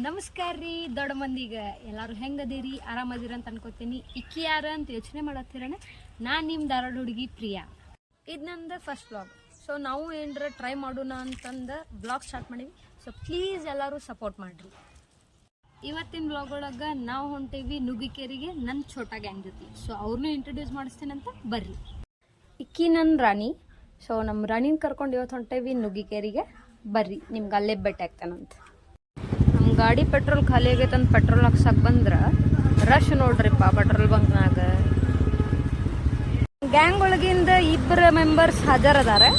ನಮಸ್ಕಾರ ರೀ ದೊಡ್ಡ ಮಂದಿಗೆ ಎಲ್ಲರೂ ಹೆಂಗದೀರಿ ಆರಾಮದಿರಿ ಅಂತ ಅನ್ಕೋತೀನಿ. ಇಕ್ಕಿ ಯಾರ ಅಂತ ಯೋಚನೆ ಮಾಡತ್ತೀರಣ, ನಾನು ನಿಮ್ಮ ಧಾರವಾಡ ಹುಡುಗಿ ಪ್ರಿಯಾ. ಇದು ನಂದು ಫಸ್ಟ್ ವ್ಲಾಗ್. ಸೊ ನಾವು ಏನರ ಟ್ರೈ ಮಾಡೋಣ ಅಂತಂದು ಬ್ಲಾಗ್ ಸ್ಟಾರ್ಟ್ ಮಾಡೀವಿ. ಸೊ ಪ್ಲೀಸ್ ಎಲ್ಲರೂ ಸಪೋರ್ಟ್ ಮಾಡಿರಿ. ಇವತ್ತಿನ ಬ್ಲಾಗ್ ಒಳಗೆ ನಾವು ಹೊಂಟೇವಿ ನುಗ್ಗಿಕೇರಿಗೆ ನನ್ನ ಛೋಟಾ ಗ್ಯಾಂಗ್ ಜೊತೆ. ಸೊ ಅವ್ರನ್ನೂ ಇಂಟ್ರೊಡ್ಯೂಸ್ ಮಾಡಿಸ್ತೇನಂತ ಬರ್ರಿ. ಇಕ್ಕಿ ನನ್ನ ರಾಣಿ. ಸೊ ನಮ್ಮ ರಾಣಿನ ಕರ್ಕೊಂಡು ಇವತ್ತು ಹೊಂಟೇವಿ ನುಗ್ಗಿಕೇರಿಗೆ. ಬರ್ರಿ, ನಿಮ್ಗೆ ಅಲ್ಲೇ ಭೇಟಿ ಆಗ್ತಾನಂತ. ನಮ್ಮ ಗಾಡಿ ಪೆಟ್ರೋಲ್ ಖಾಲಿ ಆಗೈತೆ ಅಂತ ಪೆಟ್ರೋಲ್ ಹಾಕ್ಸಕ್ಕೆ ಬಂದ್ರೆ ರಶ್ ನೋಡ್ರಿಪ್ಪ ಪೆಟ್ರೋಲ್ ಬಂಕ್ನಾಗ. ಗ್ಯಾಂಗ್ ಒಳಗಿಂದ 2 ಮೆಂಬರ್ಸ್ ಹಾಜರದಾರೆ.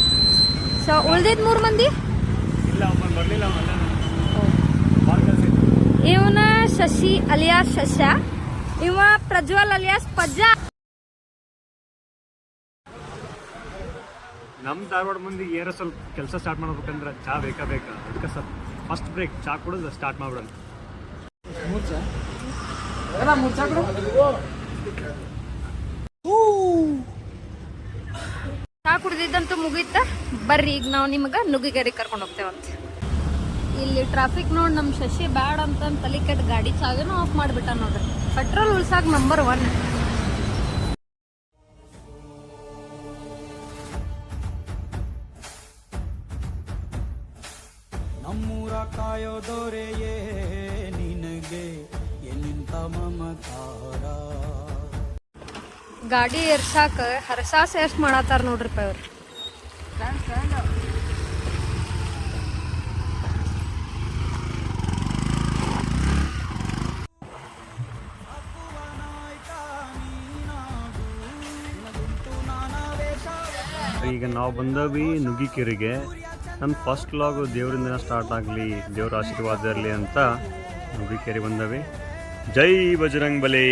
ಸೊ ಉಳ್ದಿದ್ 3 ಮಂದಿ ಇವನ ಶಶಿ ಅಲಿಯಾಸ್ ಶಶ, ಇವ ಪ್ರಜ್ವಲ್ ಅಲಿಯಾಸ್ ಪಜ್ಜ. ನಮ್ಮ ಧಾರವಾಡ ಮಂದಿ ಏರ ಸ್ವಲ್ಪ ಕೆಲಸ ಸ್ಟಾರ್ಟ್ ಮಾಡ್ಬೇಕಂದ್ರೆ ಚಾ ಬೇಕಾ ಅದಕ್ಕೆ ಸ್ವಲ್ಪ ಫಸ್ಟ್ ಬ್ರೇಕ್ ಚಾ ಕುಡಿದು ಸ್ಟಾರ್ಟ್ ಮಾಡ್ಬಿಡೋಣ. ಚಾ ಕುಡ್ದಿದ್ದಂತೂ ಮುಗೀತ. ಬರ್ರಿ ಈಗ ನಾವು ನಿಮಗೆ ನುಗ್ಗಿಗೇರಿಗೆ ಕರ್ಕೊಂಡು ಹೋಗ್ತೇವಂತ. ಇಲ್ಲಿ ಟ್ರಾಫಿಕ್ ನೋಡಿ ನಮ್ಮ ಶಶಿ ಬ್ಯಾಡ್ ಅಂತ ತಲೆ ಕೆಟ್ಟ ಗಾಡಿ ಚಾವೇನೋ ಆಫ್ ಮಾಡಿಬಿಟ್ಟ ನೋಡ್ರಿ. ಪೆಟ್ರೋಲ್ ಉಳ್ಸಾಕ ನಂಬರ್ 1. ನಮ್ಮೂರ ಕಾಯೋದೋರೆಯೇ ನಿನಗೆ ಎನ್ನಿಂತ ಮಮಕಾರ. ಗಾಡಿ ಎರ್ಸಾಕ ಹರಸಾಸ ಎಷ್ಟು ಮಾಡತ್ತಾರ ನೋಡ್ರಿಪ್ಪ ಇವ್ರು. ಈಗ ನಾವು ಬಂದವಿ ನುಗ್ಗಿಕೇರಿಗೆ. ನನ್ನ ಫಸ್ಟ್ ವ್ಲಾಗ್ ದೇವರಿಂದ ಸ್ಟಾರ್ಟ್ ಆಗಲಿ, ದೇವರ ಆಶೀರ್ವಾದ ಇರಲಿ ಅಂತ ನುಗ್ಗಿಕೇರಿ ಬಂದವಿ. ಜೈ ಬಜರಂಗ್ ಬಲಿ.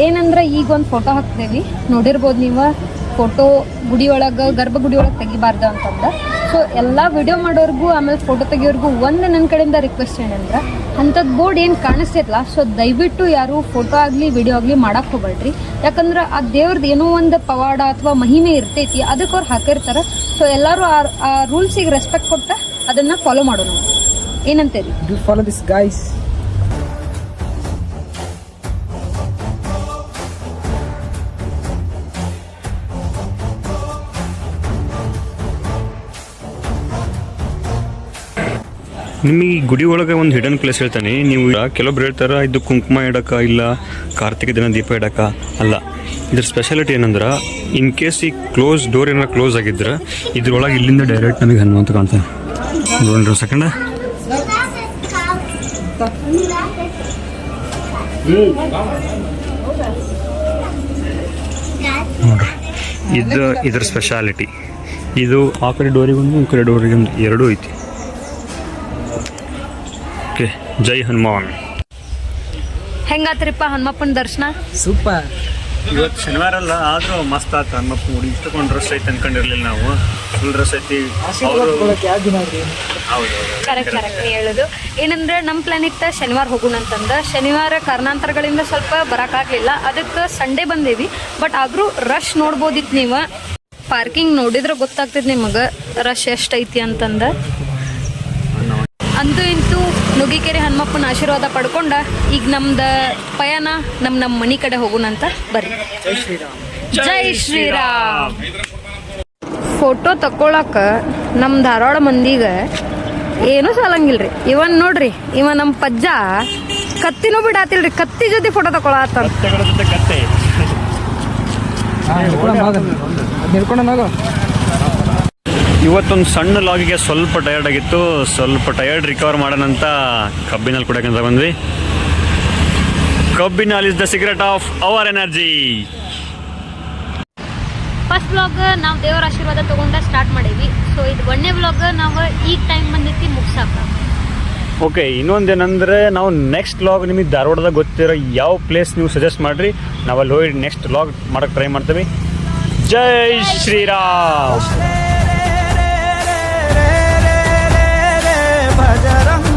ಏನಂದ್ರೆ ಈಗ ಒಂದು ಫೋಟೋ ಹಾಕ್ತೇವಿ, ನೋಡಿರ್ಬೋದು ನೀವು. ಫೋಟೋ ಗುಡಿ ಒಳಗೆ ಗರ್ಭಗುಡಿ ಒಳಗೆ ತೆಗಿಬಾರ್ದು ಅಂತಂದ. ಸೊ ಎಲ್ಲ ವಿಡಿಯೋ ಮಾಡೋರ್ಗೂ ಆಮೇಲೆ ಫೋಟೋ ತೆಗಿಯೋರ್ಗು ಒಂದು ನನ್ನ ಕಡೆಯಿಂದ ರಿಕ್ವೆಸ್ಟ್ ಏನಂದ್ರೆ, ಅಂಥದ್ದು ಬೋರ್ಡ್ ಏನು ಕಾಣಿಸ್ತೈತಲ್ಲ, ಸೊ ದಯವಿಟ್ಟು ಯಾರು ಫೋಟೋ ಆಗಲಿ ವಿಡಿಯೋ ಆಗಲಿ ಮಾಡಕ್ಕೆ ಹೋಗ್ಬೇಡ್ರಿ. ಯಾಕಂದ್ರೆ ಆ ದೇವ್ರದ್ದು ಏನೋ ಒಂದು ಪವಾಡ ಅಥವಾ ಮಹಿಮೆ ಇರ್ತೈತಿ, ಅದಕ್ಕೆ ಅವ್ರು ಹಾಕಿರ್ತಾರೆ. ಸೊ ಎಲ್ಲರೂ ಆ ರೂಲ್ಸಿಗೆ ರೆಸ್ಪೆಕ್ಟ್ ಕೊಟ್ಟ ಅದನ್ನು ಫಾಲೋ ಮಾಡೋಣ. ಏನಂತೀರಿ? Follow this guys. ನಿಮಗೆ ಗುಡಿ ಒಳಗೆ ಒಂದು ಹಿಡನ್ ಪ್ಲೇಸ್ ಹೇಳ್ತಾನೆ. ನೀವು ಕೆಲವೊಬ್ರು ಹೇಳ್ತಾರೆ ಇದು ಕುಂಕುಮ ಇಡಕ, ಇಲ್ಲ ಕಾರ್ತಿಕ ದಿನ ದೀಪ ಇಡಕ ಅಲ್ಲ. ಇದ್ರ ಸ್ಪೆಷಾಲಿಟಿ ಏನಂದ್ರೆ, ಇನ್ ಕೇಸ್ ಈ ಡೋರ್ ಏನಾರ ಕ್ಲೋಸ್ ಆಗಿದ್ರೆ ಇದ್ರೊಳಗೆ ಇಲ್ಲಿಂದ ಡೈರೆಕ್ಟ್ ನಮಗೆ ಹನುಮಂತ ಕಾಣ್ತಾನೆ. ನೋಡ್ರಿ ಸೆಕೆಂಡ್. ನೋಡ್ರಿ ಇದ್ರ ಸ್ಪೆಷಾಲಿಟಿ. ಇದು ಆ ಕಡೆ ಡೋರಿಗೊಂದು ಈ ಕಡೆ ಡೋರಿಗೊಂದು ಎರಡೂ ಐತಿ. ಓಕೆ, ಜೈ ಹನುಮಾನ್. ಹೆಂಗಾತ್ರಿಪ್ಪ ಹನುಮಪ್ಪನ ದರ್ಶನ? ಸೂಪರ್. ಇವತ್ತು ಶನಿವಾರ ಅಲ್ಲ, ಆದರೂ ಮಸ್ತ್ ಆತ. ಹನುಮಪ್ಪ ಗುಡಿ ಇಷ್ಟೊಂದು ಡ್ರೆಸ್ ಐತೆ ಅನ್ಕೊಂಡಿರ್ಲಿಲ್ಲ ನಾವು. ಫುಲ್ ಡ್ರೆಸ್ ಐತಿ. ಕರೆಕ್ಟ್ ಹೇಳೋದು. ಏನಂದ್ರೆ ನಮ್ಮ ಪ್ಲಾನ್ ಇತ್ತ ಶನಿವಾರ ಹೋಗೋಣ ಅಂತಂದ. ಶನಿವಾರ ಕಾರಣಾಂತರಗಳಿಂದ ಸ್ವಲ್ಪ ಬರೋಕ್ಕಾಗಲಿಲ್ಲ, ಅದಕ್ಕೆ ಸಂಡೇ ಬಂದೇವಿ. ಬಟ್ ಆದರೂ ರಶ್ ನೋಡ್ಬೋದಿತ್ತು ನೀವು. ಪಾರ್ಕಿಂಗ್ ನೋಡಿದ್ರೆ ಗೊತ್ತಾಗ್ತದೆ ನಿಮಗೆ ರಶ್ ಎಷ್ಟೈತಿ ಅಂತಂದ. ಅಂತೂ ಇಂತೂ ನುಗ್ಗಿಕೇರಿ ಹನುಮಪ್ಪನ ಆಶೀರ್ವಾದ ಪಡ್ಕೊಂಡ ಈಗ ನಮ್ದು ಪಯಣ ನಮ್ಮ ಮನೆ ಕಡೆ ಹೋಗೋಣಂತ. ಬರ್ರಿ. ಜೈ ಶ್ರೀರಾಮ್. ಫೋಟೋ ತಕ್ಕೊಳಕ ನಮ್ಮ ಧಾರವಾಡ ಮಂದಿಗೆ ಏನೂ ಸಾಲಂಗಿಲ್ರಿ. ಇವನ್ ನೋಡ್ರಿ, ಇವ ನಮ್ಮ ಪಜ್ಜ ಕತ್ತಿನೂ ಬಿಡಾತಿಲ್ರಿ, ಕತ್ತಿ ಜೊತೆ ಫೋಟೋ ತಗೊಳತ್ತ. ಇವತ್ತೊಂದು ಸಣ್ಣ ಲಾಗಿಗೆ ಸ್ವಲ್ಪ ಟಯರ್ಡ್ ಆಗಿತ್ತು. ಸ್ವಲ್ಪ ಟಯರ್ಡ್ ರಿಕವರ್ ಮಾಡೋಣಂತ ಕಬ್ಬಿನಲ್ಲಿ ಕುಡಿಯೋಕ್ಕಂತ ಬಂದ್ವಿ. ಕಬ್ಬಿನಾಲ್ is the secret of our energy. First vlog ನಾವು ದೇವರ ಆಶೀರ್ವಾದ ತಗೊಂಡ ಸ್ಟಾರ್ಟ್ ಮಾಡೀವಿ. ಸೊ ಇದು 1ನೇ ವ್ಲಾಗ್ ನಾವು ಈಗ ಟೈಮ್ ಬಂದೈತಿ ಮುಗ್ಸಾಕ. ಓಕೆ, ಇನ್ನೊಂದೇನಂದ್ರೆ ನಾವು ನೆಕ್ಸ್ಟ್ ವ್ಲಾಗ್ ನಿಮಗೆ ಧಾರವಾಡದಾಗ ಗೊತ್ತಿರೋ ಯಾವ ಪ್ಲೇಸ್ ನೀವು ಸಜೆಸ್ಟ್ ಮಾಡಿರಿ, ನಾವಲ್ಲಿ ಹೋಗಿ ನೆಕ್ಸ್ಟ್ ವ್ಲಾಗ್ ಮಾಡೋಕ್ಕೆ ಟ್ರೈ ಮಾಡ್ತೀವಿ. ಜೈ ಶ್ರೀರಾಮ್. ಬಜರಂಗ